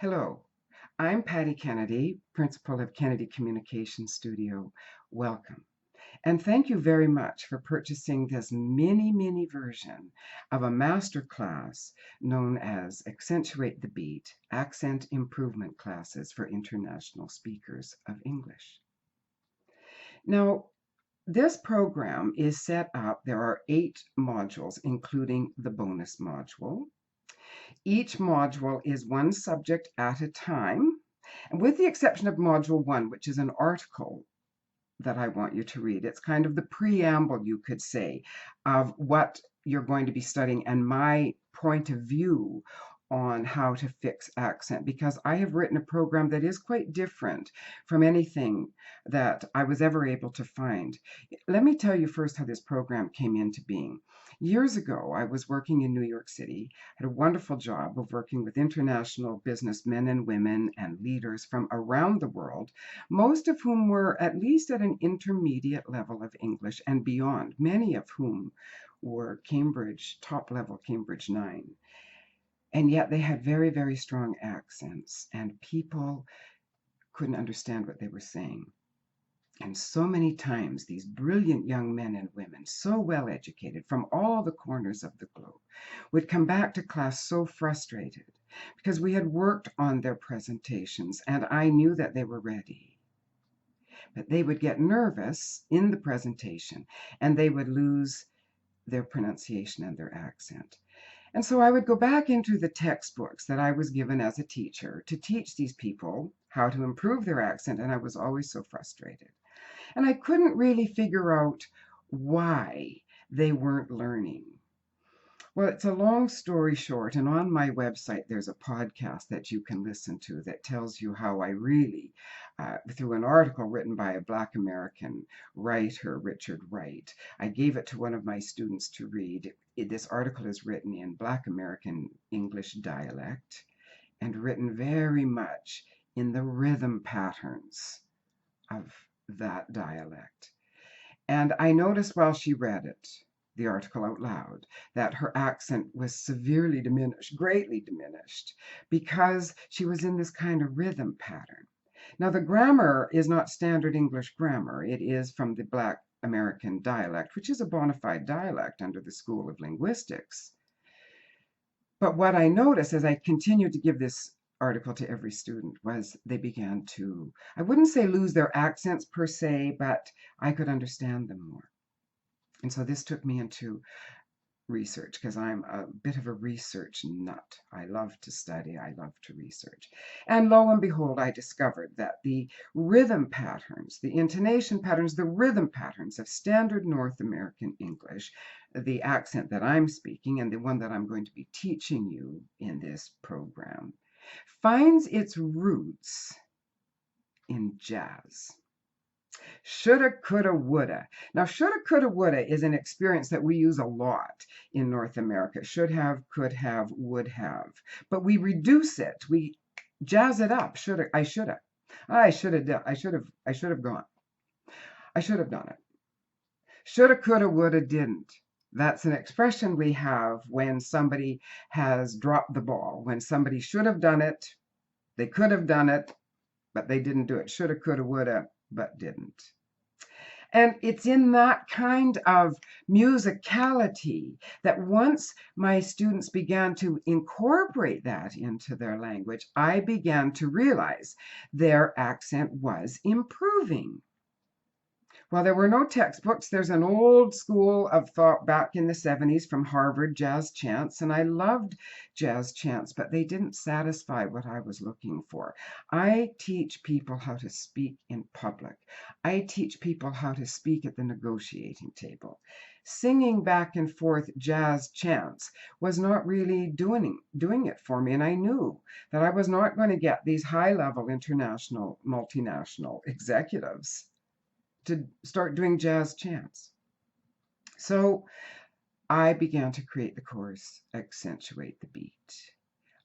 Hello, I'm Patty Kennedy, Principal of Kennedy Communication Studio. Welcome. And thank you very much for purchasing this mini version of a masterclass known as Accentuate the Beat, Accent Improvement Classes for International Speakers of English. Now, this program is set up, there are 8 modules, including the bonus module. Each module is one subject at a time, and with the exception of Module 1, which is an article that I want you to read. It's kind of the preamble, you could say, of what you're going to be studying and my point of view on how to fix accent, because I have written a program that is quite different from anything that I was ever able to find. Let me tell you first how this program came into being. Years ago, I was working in New York City, had a wonderful job of working with international businessmen and women and leaders from around the world, most of whom were at least at an intermediate level of English and beyond, many of whom were Cambridge, top-level Cambridge 9. And yet they had very strong accents, and people couldn't understand what they were saying. And so many times, these brilliant young men and women, so well educated from all the corners of the globe, would come back to class so frustrated because we had worked on their presentations and I knew that they were ready. But they would get nervous in the presentation and they would lose their pronunciation and their accent. And so I would go back into the textbooks that I was given as a teacher to teach these people how to improve their accent, and I was always so frustrated. And I couldn't really figure out why they weren't learning. Well, it's a long story short, and on my website there's a podcast that you can listen to that tells you how I really, through an article written by a Black American writer, Richard Wright, I gave it to one of my students to read. This article is written in Black American English dialect and written very much in the rhythm patterns of that dialect. And I noticed while she read it, the article out loud, that her accent was severely diminished, greatly diminished, because she was in this kind of rhythm pattern. Now, the grammar is not standard English grammar. It is from the Black American dialect, which is a bona fide dialect under the School of Linguistics. But what I noticed as I continued to give this article to every student was they began to, I wouldn't say lose their accents per se, but I could understand them more. And so this took me into research because I'm a bit of a research nut. I love to study, I love to research. And lo and behold, I discovered that the rhythm patterns, the intonation patterns, the rhythm patterns of standard North American English, the accent that I'm speaking and the one that I'm going to be teaching you in this program, finds its roots in jazz. Shoulda, coulda, woulda. Now, shoulda, coulda, woulda is an experience that we use a lot in North America. Should have, could have, would have. But we reduce it. We jazz it up. Shoulda, I shoulda. I should have gone. I should have done it. Shoulda, coulda, woulda, didn't. That's an expression we have when somebody has dropped the ball. When somebody should have done it, they could have done it, but they didn't do it. Shoulda, coulda, woulda, but didn't. And it's in that kind of musicality that once my students began to incorporate that into their language, I began to realize their accent was improving. While there were no textbooks, there's an old school of thought back in the 70s from Harvard, jazz chants, and I loved jazz chants, but they didn't satisfy what I was looking for. I teach people how to speak in public. I teach people how to speak at the negotiating table. Singing back and forth jazz chants was not really doing it for me, and I knew that I was not going to get these high-level international, multinational executives to start doing jazz chants. So I began to create the course, Accentuate the Beat.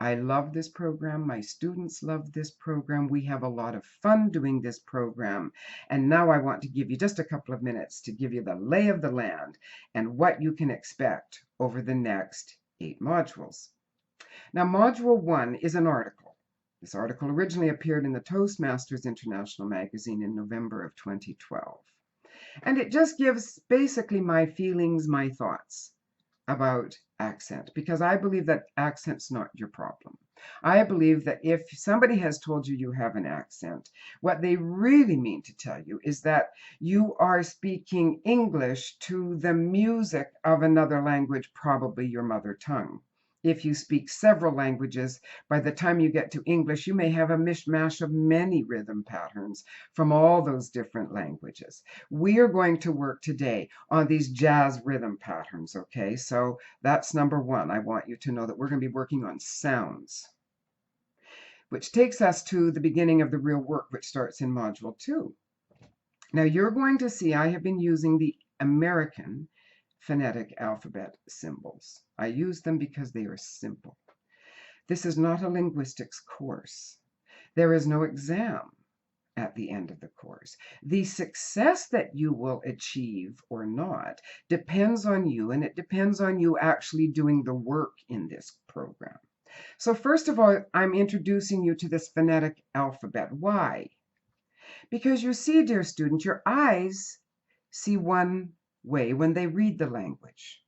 I love this program. My students love this program. We have a lot of fun doing this program. And now I want to give you just a couple of minutes to give you the lay of the land and what you can expect over the next 8 modules. Now, Module 1 is an article. This article originally appeared in the Toastmasters International magazine in November of 2012. And it just gives basically my feelings, my thoughts about accent, because I believe that accent's not your problem. I believe that if somebody has told you you have an accent, what they really mean to tell you is that you are speaking English to the music of another language, probably your mother tongue. If you speak several languages, by the time you get to English, you may have a mishmash of many rhythm patterns from all those different languages. We are going to work today on these jazz rhythm patterns, okay? So that's number one. I want you to know that we're going to be working on sounds, which takes us to the beginning of the real work, which starts in Module 2. Now you're going to see I have been using the American phonetic alphabet symbols. I use them because they are simple. This is not a linguistics course. There is no exam at the end of the course. The success that you will achieve or not depends on you, and it depends on you actually doing the work in this program. So first of all, I'm introducing you to this phonetic alphabet. Why? Because you see, dear student, your eyes see one way when they read the language.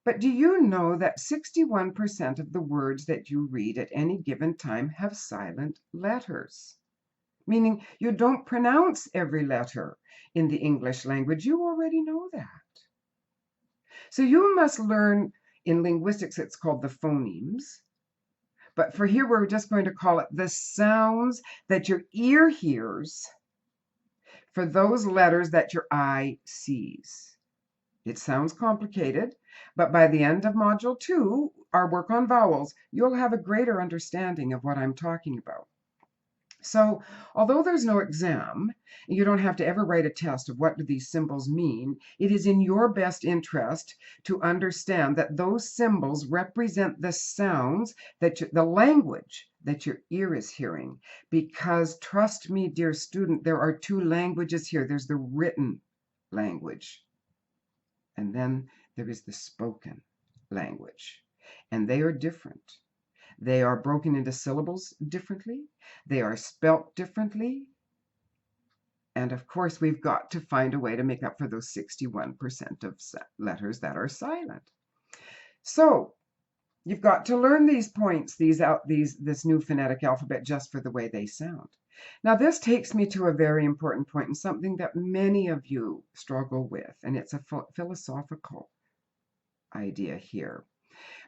But do you know that 61% of the words that you read at any given time have silent letters? Meaning you don't pronounce every letter in the English language. You already know that. So you must learn, in linguistics, it's called the phonemes. But for here, we're just going to call it the sounds that your ear hears for those letters that your eye sees. It sounds complicated, but by the end of Module 2, our work on vowels, you'll have a greater understanding of what I'm talking about. So, although there's no exam, you don't have to ever write a test of what do these symbols mean, it is in your best interest to understand that those symbols represent the sounds, the language that your ear is hearing. Because trust me, dear student, there are two languages here. There's the written language, and then there is the spoken language, and they are different. They are broken into syllables differently. They are spelt differently. And of course, we've got to find a way to make up for those 61% of letters that are silent. So you've got to learn these points, this new phonetic alphabet, just for the way they sound. Now, this takes me to a very important point and something that many of you struggle with, and it's a philosophical idea here.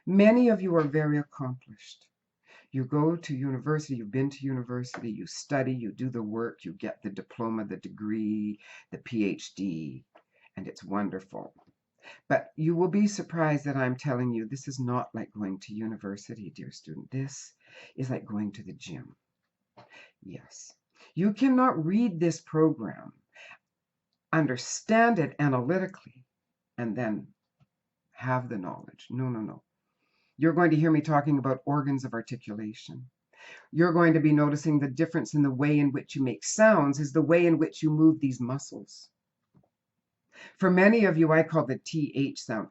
Many of you are very accomplished. You go to university, you've been to university, you study, you do the work, you get the diploma, the degree, the PhD, and it's wonderful. But you will be surprised that I'm telling you this is not like going to university, dear student. This is like going to the gym. Yes. You cannot read this program, understand it analytically, and then have the knowledge. No, no, no. You're going to hear me talking about organs of articulation. You're going to be noticing the difference in the way in which you make sounds is the way in which you move these muscles. For many of you, I call the TH sound,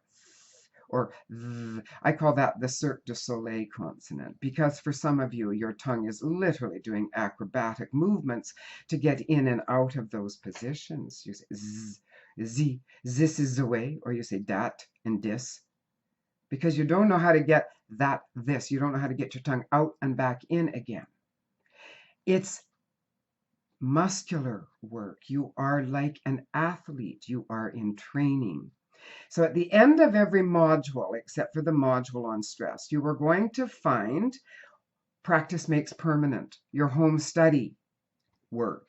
or th, I call that the Cirque du Soleil consonant, because for some of you, your tongue is literally doing acrobatic movements to get in and out of those positions. You say z, z, this is the way, or you say dat and dis, because you don't know how to get that, this. You don't know how to get your tongue out and back in again. It's muscular work. You are like an athlete. You are in training. So at the end of every module, except for the module on stress, you are going to find practice makes permanent, your home study work.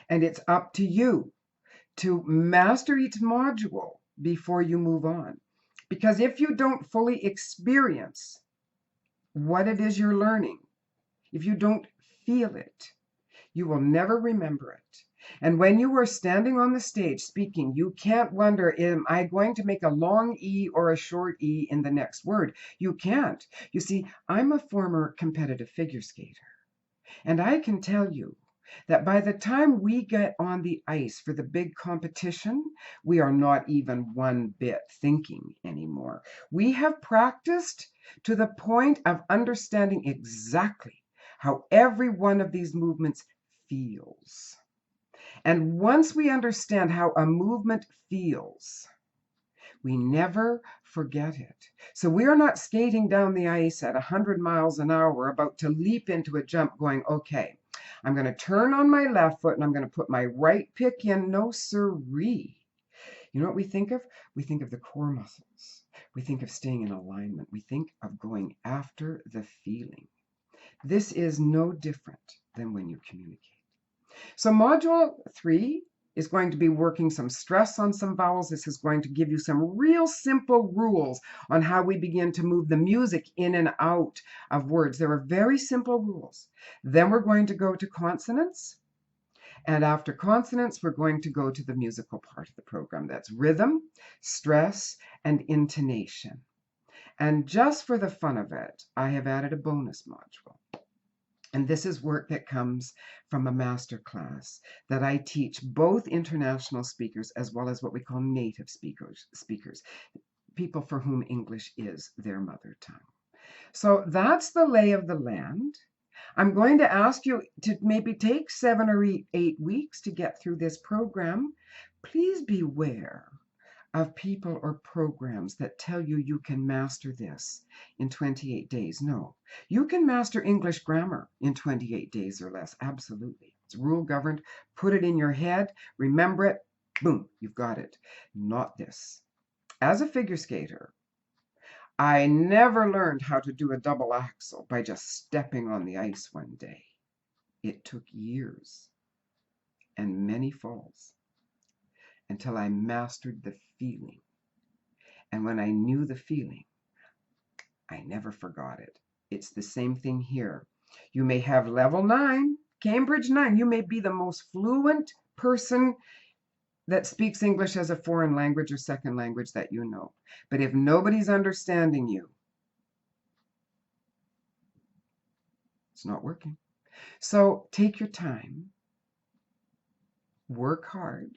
And it's up to you to master each module before you move on. Because if you don't fully experience what it is you're learning, if you don't feel it, you will never remember it. And when you are standing on the stage speaking, you can't wonder, am I going to make a long E or a short E in the next word? You can't. You see, I'm a former competitive figure skater, and I can tell you that by the time we get on the ice for the big competition, we are not even one bit thinking anymore. We have practiced to the point of understanding exactly how every one of these movements feels. And once we understand how a movement feels, we never forget it. So we are not skating down the ice at 100 miles an hour, about to leap into a jump going, okay, I'm going to turn on my left foot and I'm going to put my right pick in. No siree. You know what we think of? We think of the core muscles. We think of staying in alignment. We think of going after the feeling. This is no different than when you communicate. So module 3 is going to be working some stress on some vowels. This is going to give you some real simple rules on how we begin to move the music in and out of words. There are very simple rules. Then we're going to go to consonants. And after consonants, we're going to go to the musical part of the program. That's rhythm, stress, and intonation. And just for the fun of it, I have added a bonus module. And this is work that comes from a master class that I teach both international speakers as well as what we call native speakers, people for whom English is their mother tongue. So that's the lay of the land. I'm going to ask you to maybe take 7 or 8 weeks to get through this program. Please beware of people or programs that tell you you can master this in 28 days. No, you can master English grammar in 28 days or less. Absolutely. It's rule governed. Put it in your head. Remember it. Boom, you've got it. Not this. As a figure skater, I never learned how to do a double axel by just stepping on the ice one day. It took years and many falls until I mastered the feeling. And when I knew the feeling, I never forgot it. It's the same thing here. You may have level 9, Cambridge 9. You may be the most fluent person that speaks English as a foreign language or second language that you know. But if nobody's understanding you, it's not working. So take your time. Work hard.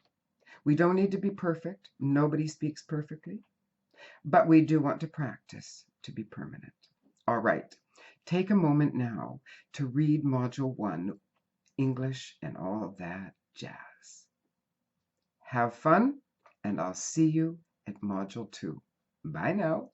We don't need to be perfect. Nobody speaks perfectly. But we do want to practice to be permanent. All right. Take a moment now to read Module 1, English and all that jazz. Have fun, and I'll see you at Module 2. Bye now.